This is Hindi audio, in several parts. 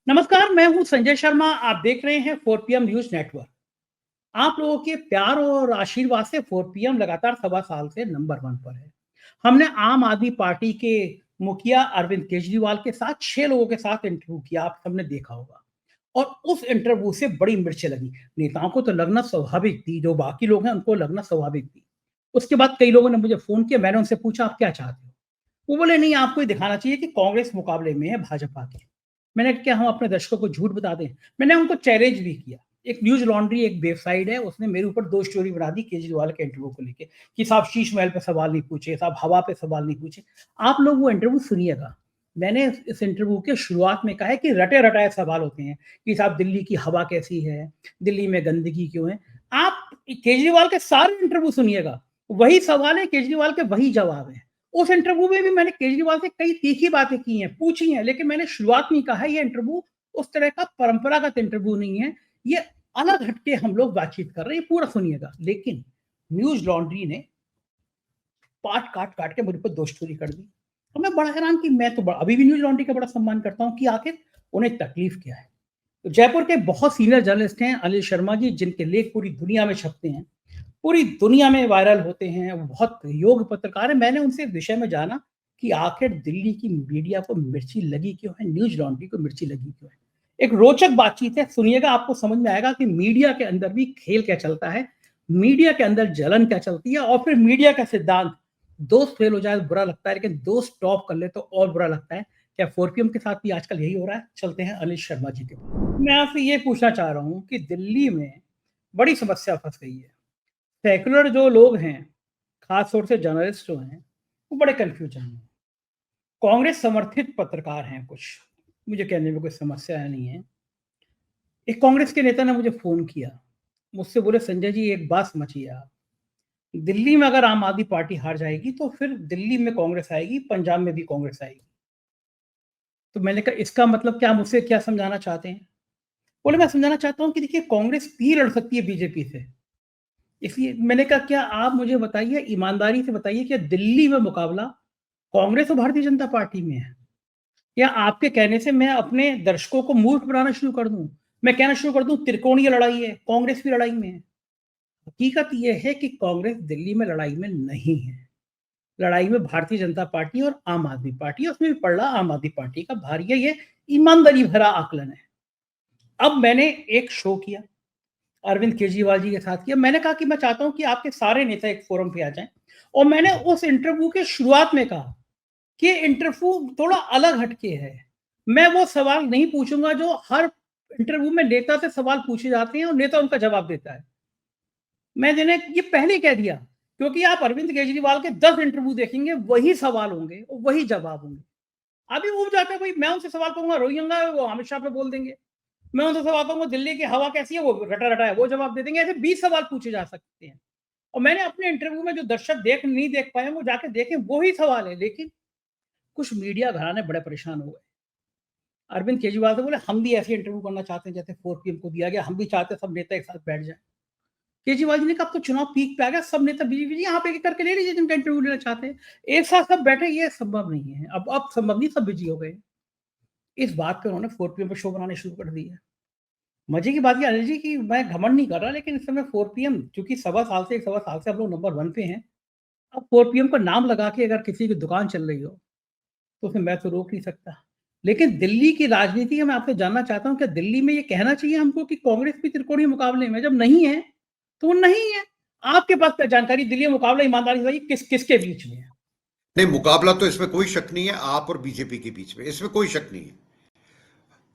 नमस्कार, मैं हूँ संजय शर्मा। आप देख रहे हैं 4 पीएम न्यूज़ नेटवर्क। आप लोगों के प्यार और आशीर्वाद से 4 पीएम लगातार सवा साल से नंबर 1 पर है। हमने आम आदमी पार्टी के मुखिया अरविंद केजरीवाल के साथ 6 लोगों के साथ इंटरव्यू किया, आप सबने देखा होगा। और उस इंटरव्यू से बड़ी मिर्चें लगी। नेताओं को तो लगना स्वाभाविक थी, जो बाकी लोग हैं उनको लगना स्वाभाविक थी। उसके बाद कई लोगों ने मुझे फ़ोन किया, मैंने उनसे पूछा, "आप क्या चाहते हो?" वो बोले, नहीं आपको ये दिखाना चाहिए कि कांग्रेस मुकाबले में है भाजपा के। मैंने कहा, क्या हम अपने दर्शकों को झूठ बता दें? मैंने उनको चैलेंज भी किया। एक न्यूज़ लॉन्ड्री एक वेबसाइट है, उसने मेरे ऊपर 2 स्टोरी बना दी केजरीवाल के इंटरव्यू को लेके कि साहब शीश महल पे सवाल नहीं पूछे, साहब हवा पे सवाल नहीं पूछे। आप लोग वो इंटरव्यू सुनिएगा। मैंने इस इंटरव्यू के शुरुआत में कहा है कि रटे-रटाए सवाल होते हैं कि साहब दिल्ली की हवा कैसी है? दिल्ली में गंदगी क्यों है? आप केजरीवाल के सारे इंटरव्यू सुनिएगा। वही सवाल है, केजरीवाल के वही जवाब है। उस इंटरव्यू में भी मैंने केजरीवाल से कई तीखी बातें की हैं, पूछी हैं, लेकिन मैंने शुरुआत में ही कहा है ये इंटरव्यू उस तरह का परंपरागत इंटरव्यू नहीं है, ये अलग हटके हम लोग बातचीत कर रहे हैं, ये पूरा सुनिएगा। लेकिन न्यूज़ लॉन्ड्री ने पार्ट काट-काट के मुझ पे 2 स्टोरी कर दी। तो मैं बड़ा हैरान कि मैं तो अभी भी न्यूज़ लॉन्ड्री का बड़ा सम्मान करता हूँ कि आखिर उन्हें तकलीफ क्या है। तो जयपुर के बहुत सीनियर जर्नलिस्ट हैं अनिल शर्मा जी, जिनके लेख पूरी दुनिया में छपते हैं। पूरी दुनिया में वायरल होते हैं, वो बहुत योग्य पत्रकार हैं। मैंने उनसे इस विषय में जाना कि आखिर दिल्ली की मीडिया को मिर्ची लगी क्यों है, न्यूज़ लॉन्ड्री को मिर्ची लगी क्यों है। एक रोचक बातचीत है, सुनिएगा, आपको समझ में आएगा कि मीडिया के अंदर भी खेल क्या चलता है, मीडिया के अंदर जलन क्या चलती है और फिर मीडिया का सिद्धांत, दोस्त फेल हो जाए तो बुरा लगता है, लेकिन दोस्त टॉप कर ले तो और बुरा लगता है। क्या 4 पीएम के साथ भी आजकल यही हो रहा है? चलते हैं अनिल शर्मा जी के पास। मैं आपसे ये पूछना चाह रहा हूँ कि दिल्ली में बड़ी समस्या फँस गई है। सेक्युलर जो लोग हैं, खास तौर से जर्नलिस्ट जो हैं, वो बड़े कन्फ्यूजन में हैं। कांग्रेस समर्थित पत्रकार हैं कुछ, मुझे कहने में कोई समस्या नहीं है। एक कांग्रेस के नेता ने मुझे फ़ोन किया, मुझसे बोले, "संजय जी एक बात समझिए आप, दिल्ली में अगर आम आदमी पार्टी हार जाएगी तो फिर दिल्ली में कांग्रेस आएगी, पंजाब में भी कांग्रेस आएगी।" तो मैंने कहा, "इसका मतलब क्या, मुझसे क्या समझाना चाहते हैं?" बोले, "मैं समझाना चाहता हूँ कि देखिए कांग्रेस भी लड़ सकती है बीजेपी से।" इसलिए मैंने कहा, क्या आप मुझे बताइए, ईमानदारी से बताइए, कि दिल्ली में मुकाबला कांग्रेस और भारतीय जनता पार्टी में है? या आपके कहने से मैं अपने दर्शकों को मूर्ख बनाना शुरू कर दूं? मैं कहना शुरू कर दूं त्रिकोणीय लड़ाई है, कांग्रेस भी लड़ाई में है? हकीकत यह है कि कांग्रेस दिल्ली में लड़ाई में नहीं है। लड़ाई में भारतीय जनता पार्टी और आम आदमी पार्टी है, उसमें भी पड़ रहा आम आदमी पार्टी का भारी है। ये ईमानदारी भरा आकलन है। अब मैंने एक शो किया, अरविंद केजरीवाल जी के साथ किया। मैंने कहा कि मैं चाहता हूं कि आपके सारे नेता एक फोरम पे आ जाएं, और मैंने उस इंटरव्यू के शुरुआत में कहा कि इंटरव्यू थोड़ा अलग हटके है। मैं वो सवाल नहीं पूछूंगा जो हर इंटरव्यू में नेता से सवाल पूछे जाते हैं और नेता उनका जवाब देता है। मैंने ये पहले कह दिया, क्योंकि आप अरविंद केजरीवाल के 10 इंटरव्यू देखेंगे, वही सवाल होंगे और वही जवाब होंगे। अभी वो जाता है कोई, मैं उनसे सवाल करूंगा रोहिंगा, वो अमित शाह पे बोल देंगे। मैं उनसे सवाल करूंगा दिल्ली की हवा कैसी है, वो रटा रटा है वो जवाब दे देंगे। ऐसे 20 सवाल पूछे जा सकते हैं। और मैंने अपने इंटरव्यू में जो दर्शक नहीं देख पाए वो जाके देखें, वही सवाल है। लेकिन कुछ मीडिया घराने बड़े परेशान हो गए। अरविंद केजरीवाल से बोले, हम भी ऐसे इंटरव्यू करना चाहते हैं जैसे 4 पीएम को दिया गया, हम भी चाहते हैं सब नेता एक साथ बैठ जाए। केजरीवाल जी ने कहा, अब तो चुनाव पीक पे आ गया, सब नेता बीजेपी जी यहाँ पे एक करके ले लीजिए जिनका इंटरव्यू लेना चाहते हैं, एक साथ सब बैठे, ये संभव नहीं है। अब संभव नहीं, सब बिजी हो गए। इस बात पे उन्होंने 4 पीएम पे शो बनाने शुरू कर दिए। मजे की बात ये अनिल जी कि मैं घमंड नहीं कर रहा, लेकिन इस समय 4 पीएम चूंकि सवा साल से हम लोग नंबर 1 पे हैं। अब 4 पीएम का नाम लगा के अगर किसी की दुकान चल रही हो तो उसे मैं तो रोक नहीं सकता। लेकिन दिल्ली की राजनीति में मैं आपसे जानना चाहता हूँ, क्या दिल्ली में ये कहना चाहिए हमको कि कांग्रेस भी त्रिकोणीय मुकाबले में? जब नहीं है, तो वो नहीं है। आपके पास क्या जानकारी, दिल्ली में मुकाबला ईमानदारी से बताइए किसके बीच में है? नहीं, मुकाबला तो इसमें कोई शक नहीं है, आप और बीजेपी के बीच में, इसमें कोई शक नहीं है।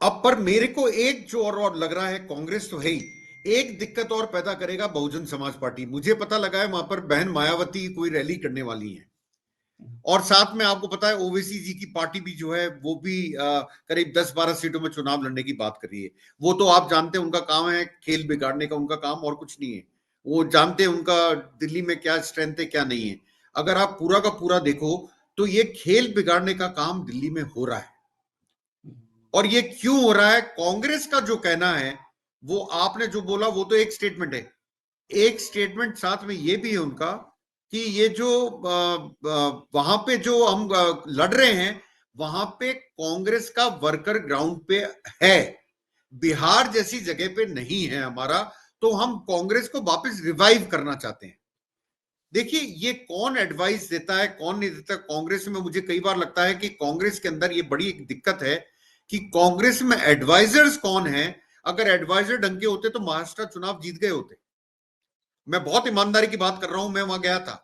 अब पर मेरे को एक जो और लग रहा है, कांग्रेस तो है ही, एक दिक्कत और पैदा करेगा बहुजन समाज पार्टी। मुझे पता लगा है वहां पर बहन मायावती कोई रैली करने वाली है, और साथ में आपको पता है ओवैसी जी की पार्टी भी जो है वो भी करीब 10-12 सीटों में चुनाव लड़ने की बात कर रही है। वो तो आप जानते हैं उनका काम है खेल बिगाड़ने का, उनका काम और कुछ नहीं है। वो जानते हैं उनका दिल्ली में क्या स्ट्रेंथ है क्या नहीं है। अगर आप पूरा का पूरा देखो तो ये खेल बिगाड़ने का काम दिल्ली में हो रहा है। और ये क्यों हो रहा है? कांग्रेस का जो कहना है, वो आपने जो बोला वो तो एक स्टेटमेंट है, एक स्टेटमेंट साथ में ये भी है उनका कि ये जो वहां पे जो हम लड़ रहे हैं वहां पे कांग्रेस का वर्कर ग्राउंड पे है, बिहार जैसी जगह पे नहीं है हमारा, तो हम कांग्रेस को वापस रिवाइव करना चाहते हैं। देखिए, ये कौन एडवाइस देता है कौन नहीं देता कांग्रेस में, मुझे कई बार लगता है कि कांग्रेस के अंदर ये बड़ी एक दिक्कत है कि कांग्रेस में एडवाइजर्स कौन है। अगर एडवाइजर ढंग के होते तो महाराष्ट्र चुनाव जीत गए होते। मैं बहुत ईमानदारी की बात कर रहा हूं, मैं वहां गया था,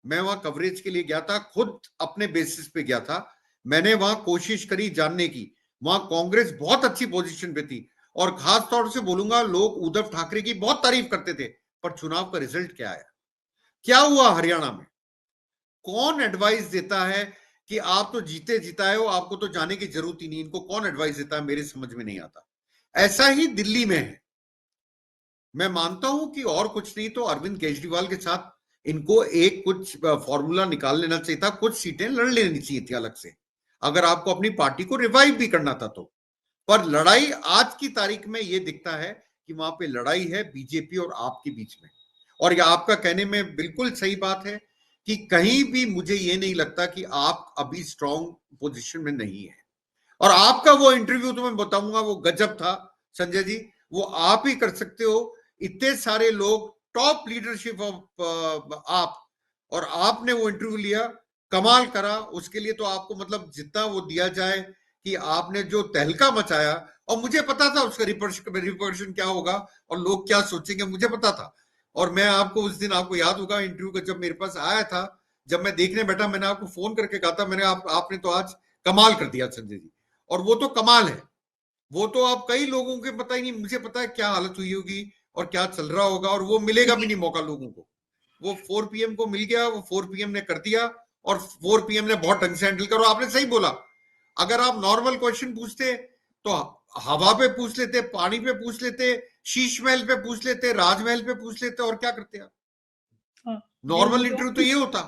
मैं वहां कवरेज के लिए गया था, खुद अपने बेसिस पे गया था, मैंने वहां कोशिश करी जानने की। वहां कांग्रेस बहुत अच्छी पोजीशन पे थी, और खास तौर से बोलूंगा, लोग उद्धव ठाकरे की बहुत तारीफ करते थे, पर चुनाव का रिजल्ट क्या आया, क्या हुआ हरियाणा में? कौन एडवाइस देता है कि आप तो जीते जिताए हो, आपको तो जाने की जरूरत ही नहीं? इनको कौन एडवाइस देता है, मेरे समझ में नहीं आता। ऐसा ही दिल्ली में है। मैं मानता हूं कि और कुछ नहीं तो अरविंद केजरीवाल के साथ इनको एक कुछ फॉर्मूला निकाल लेना चाहिए था, कुछ सीटें लड़ लेनी चाहिए थी अलग से, अगर आपको अपनी पार्टी को रिवाइव भी करना था तो। पर लड़ाई आज की तारीख में यह दिखता है कि वहां पे लड़ाई है बीजेपी और आपके बीच में। और यह आपका कहने में बिल्कुल सही बात है कि कहीं भी मुझे यह नहीं लगता कि आप अभी स्ट्रांग पोजीशन में नहीं है। और आपका वो इंटरव्यू तो मैं बताऊंगा, वो गजब था संजय जी, वो आप ही कर सकते हो। इतने सारे लोग, टॉप लीडरशिप ऑफ आप, और आपने वो इंटरव्यू लिया, कमाल करा। उसके लिए तो आपको मतलब जितना वो दिया जाए कि आपने जो तहलका मचाया, और मुझे पता था उसका रिपर्कशन क्या होगा और लोग क्या सोचेंगे, मुझे पता था। और मैं आपको उस दिन, आपको याद होगा इंटरव्यू का जब मेरे पास आया था, जब मैं देखने बैठा, मैंने आपको फोन करके कहा था, मैंने आपने तो आज कमाल कर दिया संजय जी। और वो तो कमाल है, वो तो आप कई लोगों के पता ही नहीं, मुझे पता है क्या हालत हुई होगी और क्या चल रहा होगा, और वो मिलेगा भी नहीं मौका लोगों को। वो 4 PM को मिल गया, वो 4 PM ने कर दिया, और 4 PM ने बहुत ढंग से हैंडल करो। आपने सही बोला, अगर आप नॉर्मल क्वेश्चन पूछते तो हवा पे पूछ लेते, पानी पे पूछ लेते, शीश महल पे पूछ लेते, राजमहल पे पूछ लेते, और क्या करते आप? हाँ, नॉर्मल इंटरव्यू तो ये होता।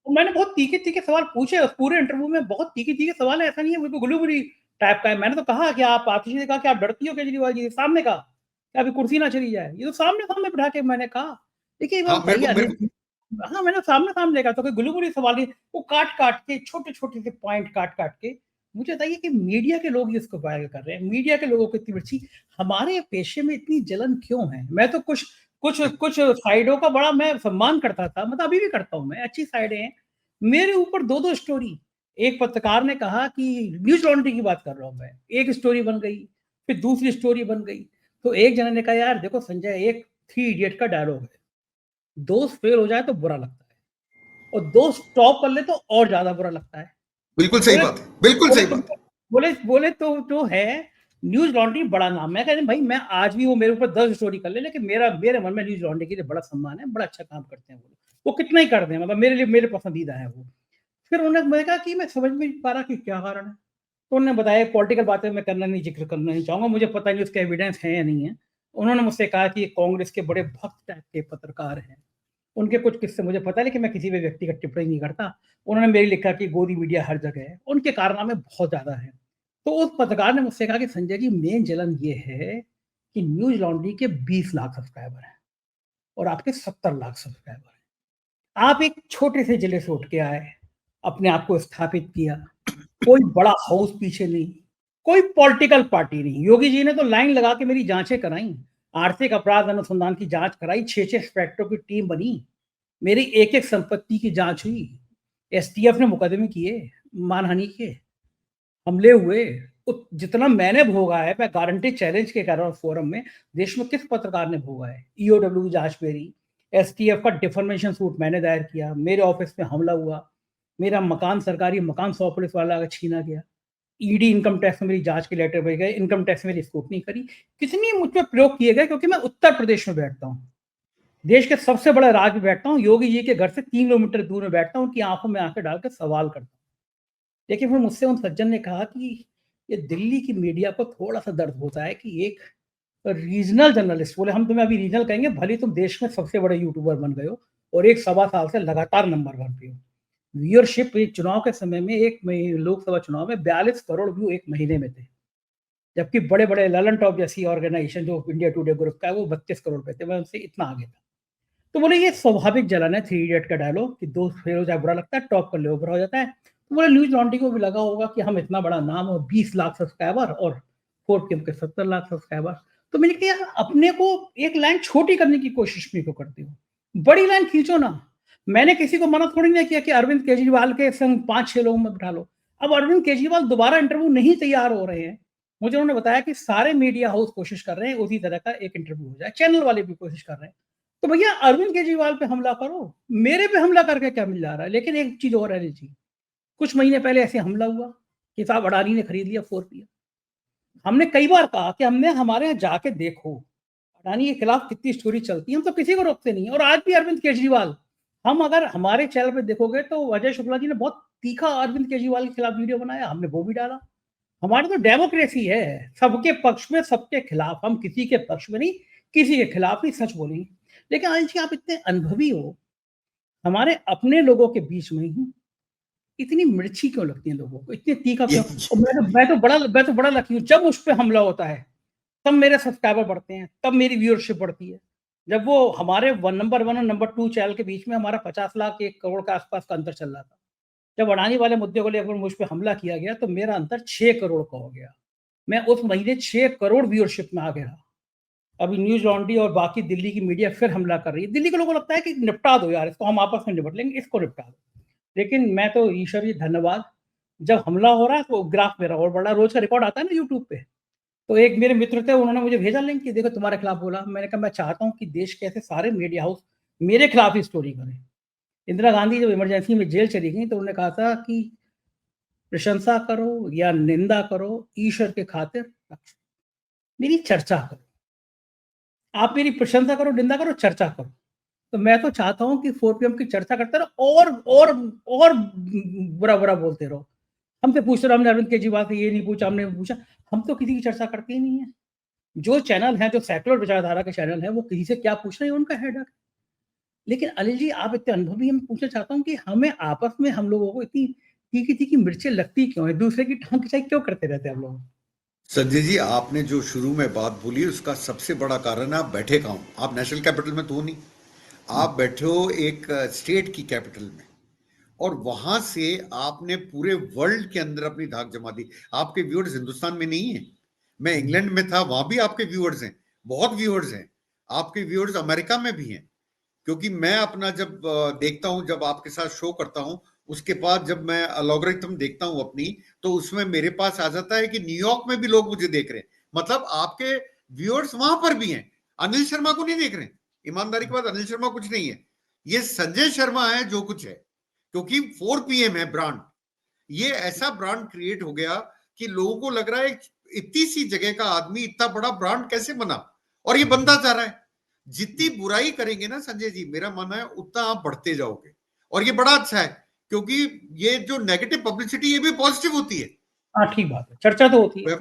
मैंने बहुत तीखे-तीखे सवाल पूछे उस पूरे इंटरव्यू में, बहुत तीखे-तीखे सवाल है, ऐसा नहीं है बिल्कुल गुल्लूबुरी टाइप का है। मैंने तो कहा कि आप आतिशी ने कहा कि आप डरती हो केजरीवाल जी से, सामने कहा कि अभी कुर्सी ना चली जाए। ये तो सामने-सामने बिठा के मैंने कहा। देखिए हाँ, बात मेरे बताइए को मेरे अनिल को जी, हाँ, मैंने सामने-सामने कहा, तो कोई गुल्लूबुरी सवाल नहीं, वो काट-काट के छोटे-छोटे से पॉइंट काट-काट के मुझे बताइए कि मीडिया के लोग इसको वायरल कर रहे हैं। मीडिया के लोगों को इतनी मिर्ची, हमारे पेशे में इतनी जलन क्यों है? मैं तो कुछ कुछ कुछ साइडों का बड़ा मैं सम्मान करता था, मतलब अभी भी करता हूँ मैं, अच्छी साइडें हैं। मेरे ऊपर 2-2 स्टोरी, एक पत्रकार ने कहा कि न्यूज़ लॉन्ड्री की बात कर रहा हूँ मैं, एक स्टोरी बन गई, फिर दूसरी स्टोरी बन गई। तो एक जने ने कहा, यार देखो संजय, एक थ्री इडियट का डायलॉग है, दोस्त फेल हो जाए तो बुरा लगता है और दोस्त टॉप कर ले तो और ज़्यादा बुरा लगता है। बिल्कुल सही बोले बात है, बिल्कुल बोले सही तुम बात है। बोले बोले तो जो है न्यूज़ लॉन्ड्री बड़ा नाम। मैं कह रही भाई, मैं आज भी वो मेरे ऊपर 10 स्टोरी कर ले, लेकिन मेरे मन में न्यूज़ लॉन्ड्री के लिए बड़ा सम्मान है, बड़ा अच्छा काम करते हैं वो लोग। वो कितना ही कर दें, मतलब मेरे लिए, मेरे पसंदीदा है वो। फिर उन्होंने मैंने कहा कि मैं समझ नहीं पा रहा कि क्या कारण है। तो उन्होंने बताया, पॉलिटिकल बातें मैं ज़िक्र करना नहीं चाहूँगा, मुझे पता नहीं उसके एविडेंस हैं या नहीं है। उन्होंने मुझसे कहा कि ये कांग्रेस के बड़े भक्त टाइप के पत्रकार हैं। उनके कुछ किस्से मुझे पता है, लेकिन मैं किसी पे व्यक्तिगत टिप्पणी नहीं करता। उन्होंने मेरे लिखा कि गोदी मीडिया हर जगह है, उनके कारनामे बहुत ज़्यादा हैं। तो उस पत्रकार ने मुझसे कहा कि संजय जी, मेन जलन ये है कि न्यूज़ लॉन्ड्री के 20 लाख सब्सक्राइबर हैं और आपके 70 लाख सब्सक्राइबर हैं। आप एक छोटे से जिले से उठ के आए, अपने आप को स्थापित किया, कोई बड़ा हाउस पीछे नहीं, कोई पॉलिटिकल पार्टी नहीं। योगी जी ने तो लाइन लगा के मेरी जांचें कराई, आर्थिक अपराध अनुसंधान की जांच कराई, 6-6 इंस्पेक्टरों की टीम बनी, मेरी एक-एक संपत्ति की जांच हुई, एसटीएफ ने मुकदमे किए, मानहानि के, हमले हुए। तो जितना मैंने भोगा है, मैं गारंटी चैलेंज के कह रहा हूँ फोरम में, देश में किस पत्रकार ने भोगा है? ईओडब्ल्यू की जांच मेरी, एसटीएफ का डिफॉर्मेशन सूट मैंने दायर किया, मेरे ऑफिस में हमला हुआ, मेरा मकान, सरकारी मकान 100 पुलिस वाला का छीना गया, ईडी इनकम टैक्स में मेरी जांच के लेटर भेजे गए, इनकम टैक्स मेरी स्क्रूटनी करी। कितनी मुझ पे प्रयोग किए गए, क्योंकि मैं उत्तर प्रदेश में बैठता हूँ, देश के सबसे बड़े राज्य में बैठता हूँ, योगी जी के घर से 3 किलोमीटर दूर में बैठता हूँ, उनकी आंखों में आंखें डाल के सवाल करता हूँ। लेकिन फिर मुझसे उन सज्जन ने कहा कि ये दिल्ली की मीडिया को थोड़ा-सा दर्द होता है कि एक रीजनल जर्नलिस्ट, बोले हम तुम्हें अभी रीजनल कहेंगे, भले तुम देश में सबसे बड़े यूट्यूबर बन गए हो और 1 सवा साल से लगातार नंबर 1 पे हो। व्यूअरशिप एक चुनाव के समय में, एक लोकसभा चुनाव में 42 करोड़ व्यू 1 महीने में थे। जबकि बड़े-बड़े ललन टॉप जैसी ऑर्गेनाइजेशन जो इंडिया टुडे ग्रुप का है, वो 32 करोड़ पे थे, मैं उनसे इतना आगे था। तो बोले ये स्वाभाविक जलन है, थ्री इडियट का डायलॉग कि दोस्त फेल हो जाए बुरा लगता है, टॉप कर ले बुरा हो जाता है। तो बोले न्यूज लॉन्ड्री को भी लगा होगा कि हम इतना बड़ा नाम और 20 लाख सब्सक्राइबर और 4PM के 70 लाख सब्सक्राइबर। तो मैंने कहा यार अपने को एक लाइन छोटी करने की कोशिश भी क्यों करते हो, बड़ी लाइन खींचो ना। मैंने किसी को मना थोड़ी ना किया कि अरविंद केजरीवाल के संग 5-6 लोगों में बिठा लो। अब अरविंद केजरीवाल दोबारा इंटरव्यू नहीं तैयार हो रहे हैं। मुझे उन्होंने बताया कि सारे मीडिया हाउस कोशिश कर रहे हैं उसी तरह का एक इंटरव्यू हो जाए, चैनल वाले भी कोशिश कर रहे हैं। तो भैया अरविंद केजरीवाल पे हमला करो, मेरे पे हमला करके क्या मिल जा रहा है। लेकिन एक चीज और है जी, कुछ महीने पहले ऐसे हमला हुआ कि साहब अडानी ने खरीद लिया 4PM। हमने कई बार कहा कि हमने हमारे यहाँ जाके देखो अडानी के खिलाफ कितनी स्टोरी चलती है, हम तो किसी को रोकते नहीं। और आज भी अरविंद केजरीवाल, हम अगर हमारे चैनल पे देखोगे तो अजय शुक्ला जी ने बहुत तीखा अरविंद केजरीवाल के खिलाफ वीडियो बनाया, हमने वो भी डाला। हमारी तो डेमोक्रेसी है, सबके पक्ष में सबके खिलाफ, हम किसी के पक्ष में नहीं किसी के खिलाफ नहीं, सच बोलेंगे। लेकिन अनिल जी आप इतने अनुभवी हो, हमारे अपने लोगों के बीच में ही इतनी मिर्ची क्यों लगती है लोगों को, इतनी तीखा क्यों? और मैं तो बड़ा लकी हूँ, जब उस पे हमला होता है तब मेरे सब्सक्राइबर बढ़ते हैं, तब मेरी व्यूअरशिप बढ़ती है। जब वो हमारे नंबर 1 और नंबर 2 चैनल के बीच में हमारा 50 लाख 1 करोड़ के आसपास का अंतर चल रहा था, जब अडानी वाले मुद्दे को लेकर मुझ पे हमला किया गया तो मेरा अंतर 6 करोड़ का हो गया। मैं उस महीने 6 करोड़ व्यूअरशिप में आगे रहा। अभी न्यूज़ लॉन्ड्री और बाकी दिल्ली की मीडिया फिर हमला कर रही है। दिल्ली के लोगों को लगता है कि निपटा दो यार इसको, हम आपस में निपट लेंगे, इसको निपटा दो। लेकिन मैं तो ईश्वर जी धन्यवाद, जब हमला हो रहा है तो ग्राफ मेरा और बढ़ रहा है। रोज का रिकॉर्ड आता है ना यूट्यूब पे। तो एक मेरे मित्र थे, उन्होंने मुझे भेजा लिंक कि देखो तुम्हारे खिलाफ बोला। मैंने कहा मैं चाहता हूँ कि देश के ऐसे सारे मीडिया हाउस मेरे खिलाफ ही स्टोरी करें। इंदिरा गांधी जब इमरजेंसी में जेल चली गई तो उन्होंने कहा था कि प्रशंसा करो या निंदा करो, ईश्वर के खातिर मेरी चर्चा करो। आप मेरी प्रशंसा करो, निंदा करो, चर्चा करो। तो मैं तो चाहता हूँ कि 4PM की चर्चा करते रहो और बुरा-बुरा बोलते रहो। हमसे पूछते रहो, हमने अरविंद केजरीवाल से ये नहीं पूछा, हमने वो पूछा। हम तो किसी की चर्चा करते ही नहीं है। जो चैनल है, जो सेक्युलर विचारधारा के चैनल हैं, वो किसी से क्या पूछ रहे हैं, उनका हेडक। लेकिन अनिल जी आप इतने अनुभवी हैं, मैं पूछना चाहता हूँ कि हमें आपस में हम लोगों को इतनी तीखी-तीखी मिर्चें लगती क्यों हैं? दूसरे की टाँग खिंचाई क्यों करते रहते हैं हम लोग? संजय जी, आपने जो शुरू में बात बोली उसका सबसे बड़ा कारण है आप बैठे कहाँ हो। आप नेशनल कैपिटल में तो हो नहीं, आप बैठे हो एक स्टेट की कैपिटल में, और वहां से आपने पूरे वर्ल्ड के अंदर अपनी धाक जमा दी। आपके व्यूअर्स हिंदुस्तान में नहीं है, मैं इंग्लैंड में था, वहां भी आपके व्यूअर्स हैं, बहुत व्यूअर्स हैं। आपके व्यूअर्स अमेरिका में भी हैं, क्योंकि मैं अपना जब देखता हूं, जब आपके साथ शो करता हूं, उसके बाद जब मैं अलॉग्रिथम देखता हूं अपनी, तो उसमें मेरे पास आ जाता है कि न्यूयॉर्क में भी लोग मुझे देख रहे हैं। मतलब आपके व्यूअर्स वहां पर भी हैं, अनिल शर्मा को नहीं देख रहे हैं। ईमानदारी के बाद अनिल शर्मा कुछ नहीं है, ये संजय शर्मा है जो कुछ है, क्योंकि 4PM है ब्रांड। ये ऐसा ब्रांड क्रिएट हो गया कि लोगों को लग रहा है इतनी सी जगह का आदमी इतना बड़ा ब्रांड कैसे बना, और ये बनता जा रहा है। जितनी बुराई करेंगे ना संजय जी, मेरा मानना है उतना आप बढ़ते जाओगे, और ये बड़ा अच्छा है, क्योंकि ये जो नेगेटिव पब्लिसिटी ये भी पॉजिटिव होती है। हाँ, ठीक बात है, चर्चा तो होती है।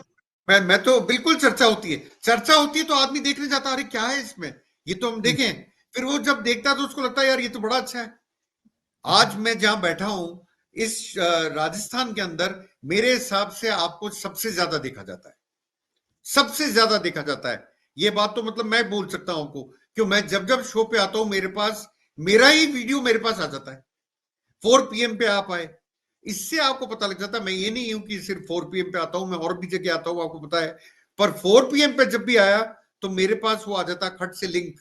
मैं तो बिल्कुल चर्चा होती है, चर्चा होती है तो आदमी देखने जाता है, अरे क्या है इसमें, ये तो हम देखें। फिर वो जब देखता है तो उसको लगता है यार ये तो बड़ा अच्छा है। आज मैं जहां बैठा हूं इस राजस्थान के अंदर, मेरे हिसाब से आपको सबसे ज्यादा देखा जाता है, सबसे ज्यादा देखा जाता है। ये बात तो मतलब मैं बोल सकता हूं आपको, क्यों मैं जब जब शो पे आता हूं मेरे पास मेरा ही वीडियो मेरे पास आ जाता है। 4PM पे आप आए, इससे आपको पता लग जाता है। मैं ये नहीं हूं कि सिर्फ 4PM पे आता हूं, मैं और भी जगह आता हूं, आपको पता है। पर 4PM पे जब भी आया तो मेरे पास वो आ जाता खट से लिंक,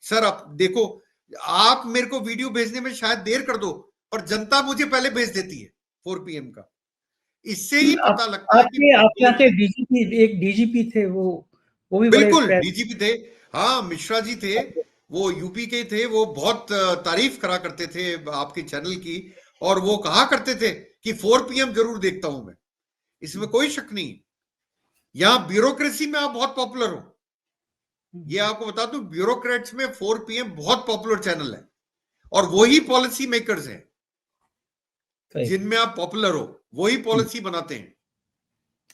सर आप देखो। आप मेरे को वीडियो भेजने में शायद देर कर दो, पर जनता मुझे पहले भेज देती है 4PM का। इससे ही पता लगता है कि आपके यहाँ के डीजीपी, एक डीजीपी थे, वो भी बड़े बिल्कुल डीजीपी थे। हाँ, मिश्रा जी थे, वो यूपी के थे, वो बहुत तारीफ करा करते थे आपके चैनल की, और वो कहा करते थे कि 4PM जरूर देखता हूं मैं, इसमें कोई शक नहीं। यहां ब्यूरोक्रेसी में आप बहुत पॉपुलर हो, ये आपको बता दूं, ब्यूरोक्रेट्स में 4PM बहुत पॉपुलर चैनल है, और वही पॉलिसी मेकर्स हैं जिनमें आप पॉपुलर हो, वही पॉलिसी बनाते हैं।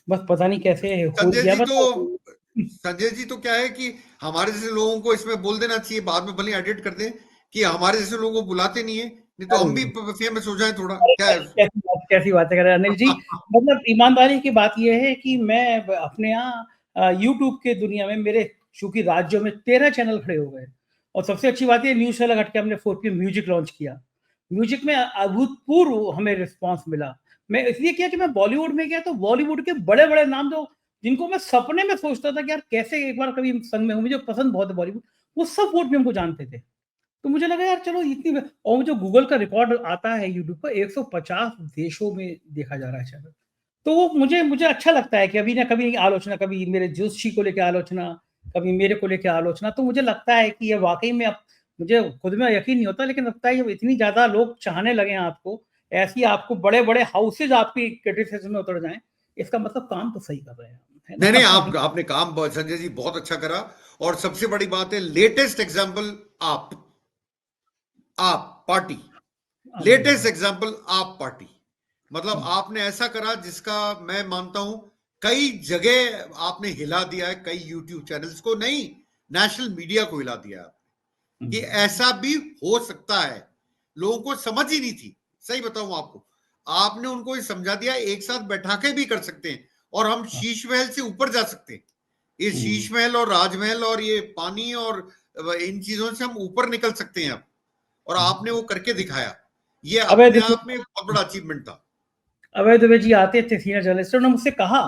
बस पता नहीं कैसे हो संजय गया। जी तो संजय जी तो क्या है कि हमारे जैसे लोगों को इसमें बोल देना चाहिए, बाद में भले एडिट कर दें, कि हमारे जैसे लोगों को बुलाते नहीं है, नहीं तो हम भी फेमस हो जाएं थोड़ा, क्या है। कैसी बातें कर रहे हैं अनिल जी। मतलब ईमानदारी की बात यह है कि मैं अपने यहाँ यूट्यूब के दुनिया में मेरे चूंकि राज्यों में 13 चैनल खड़े हो गए, और सबसे अच्छी बात है न्यूज से अलग हट के हमने 4PM म्यूजिक लॉन्च किया। म्यूजिक में अभूतपूर्व हमें रिस्पांस मिला। मैं इसलिए किया कि मैं बॉलीवुड में गया तो बॉलीवुड के बड़े-बड़े नाम जो जिनको मैं सपने में सोचता था कि यार कैसे एक बार कभी संग में हूँ, मुझे पसंद बहुत है बॉलीवुड, वो सब 4 पीएम को जानते थे। तो मुझे लगा यार चलो इतनी और जो गूगल का रिकॉर्ड आता है यूट्यूब पर 150 देशों में देखा जा रहा है चैनल। तो वो मुझे मुझे अच्छा लगता है कि अभी ना कभी आलोचना, कभी मेरे जोशी को लेके आलोचना, कभी मेरे को लेके आलोचना, तो मुझे लगता है कि ये वाक़ई में अब मुझे खुद में यकीन नहीं होता, लेकिन लगता है जब इतनी ज़्यादा लोग चाहने लगे हैं आपको, ऐसी आपको बड़े-बड़े हाउसेज़ आपकी क्रिटिसिज़्म में उतर जाएँ, इसका मतलब काम तो सही कर रहे हैं हम, है नहीं, नहीं, ना? आपने काम संजय जी बहुत अच्छा करा। और सबसे बड़ी बात है, लेटेस्ट एग्जाम्पल आप पार्टी, लेटेस्ट एग्जाम्पल आप पार्टी, मतलब आपने ऐसा करा जिसका मैं मानता हूं कई जगह आपने हिला दिया है, कई यूट्यूब चैनल्स को नहीं, नेशनल मीडिया को हिला दिया आपने कि ऐसा भी हो सकता है। लोगों को समझ ही नहीं थी, सही बताऊं आपको, आपने उनको ये समझा दिया एक साथ बैठा के भी कर सकते हैं और हम शीश महल से ऊपर जा सकते हैं। ये शीश महल और राजमहल और ये पानी और इन चीजों से हम ऊपर निकल सकते हैं अब, और आपने वो करके दिखाया। ये अवैध अपने आप में बहुत बड़ा अचीवमेंट था। अवय दुबे जी आते थे सीनियर जर्नलिस्ट, उन्होंने मुझसे कहा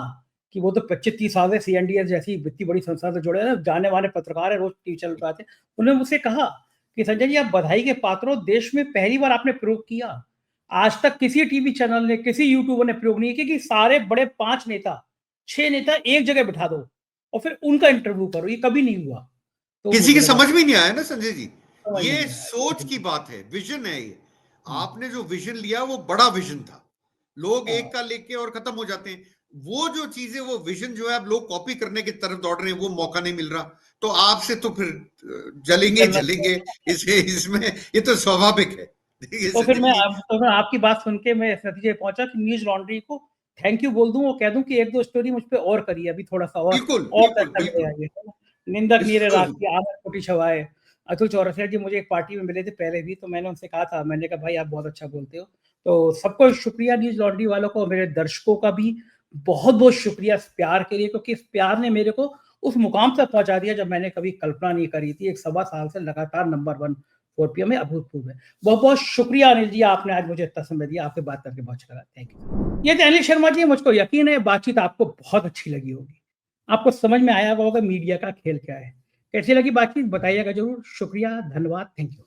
कि वो तो 25-30 साल से सीएनडीएस जैसी इतनी बड़ी संस्था से जुड़े हैं, जाने माने पत्रकार है, रोज टीवी चैनल पे आते हैं। उन्होंने मुझसे कहा कि संजय जी आप बधाई के पात्र हो, देश में पहली बार आपने प्रयोग किया। आज तक किसी टीवी चैनल ने, किसी यूट्यूबर ने प्रयोग नहीं किया कि सारे बड़े 5 नेता, 6 नेता एक जगह बिठा दो और फिर उनका इंटरव्यू करो, ये कभी नहीं हुआ। तो किसी मुझे की लगा समझ में नहीं आया ना संजय जी, समझ ये नहीं सोच की आया। बात है, विजन है ये। आपने जो विजन लिया वो बड़ा विजन था। लोग एक का लेके और खत्म हो जाते हैं। वो जो चीजें, वो विजन जो है, अब लोग कॉपी करने की तरफ दौड़ रहे हैं, वो मौका नहीं मिल रहा। तो आपसे तो फिर जलेंगे जन्नत जलेंगे, इसमें ये तो स्वाभाविक है। देखिए तो फिर संजय मैं जी, अब तो फिर आपकी बात सुन के मैं इस नतीजे पे पहुंचा कि न्यूज़ लॉन्ड्री को थैंक यू बोल दूं और कह दूं कि 1-2 स्टोरी मुझ पे और करिए, अभी थोड़ा-सा बिल्कुल और बिल्कुल चर्चा में बिल्कुल आइए, है ना? निंदक नीरे बिल्कुल। राखी आनंद कोटि छवाए। अतुल चौरसिया जी मुझे एक पार्टी में मिले थे पहले भी, तो मैंने उनसे कहा था, मैंने कहा भाई आप बहुत अच्छा बोलते हो। तो सबको शुक्रिया न्यूज़ लॉन्ड्री वालों को, मेरे दर्शकों का भी बहुत-बहुत शुक्रिया इस प्यार के लिए, क्योंकि इस प्यार ने मेरे को उस मुकाम तक पहुँचा दिया जब मैंने कभी कल्पना नहीं करी थी। 1 सवा साल से लगातार नंबर 1 4 पीएम में अभूतपूर्व है। बहुत-बहुत शुक्रिया अनिल जी, आपने आज मुझे इतना समय दिया, आपसे बात करके बहुत अच्छा लगा। Thank you. ये थे अनिल शर्मा जी, मुझको यकीन है बातचीत आपको बहुत अच्छी लगी होगी। आपको समझ में आया होगा मीडिया का खेल क्या है। कैसी लगी बातचीत बताइएगा ज़रूर। शुक्रिया, धन्यवाद, थैंक यू।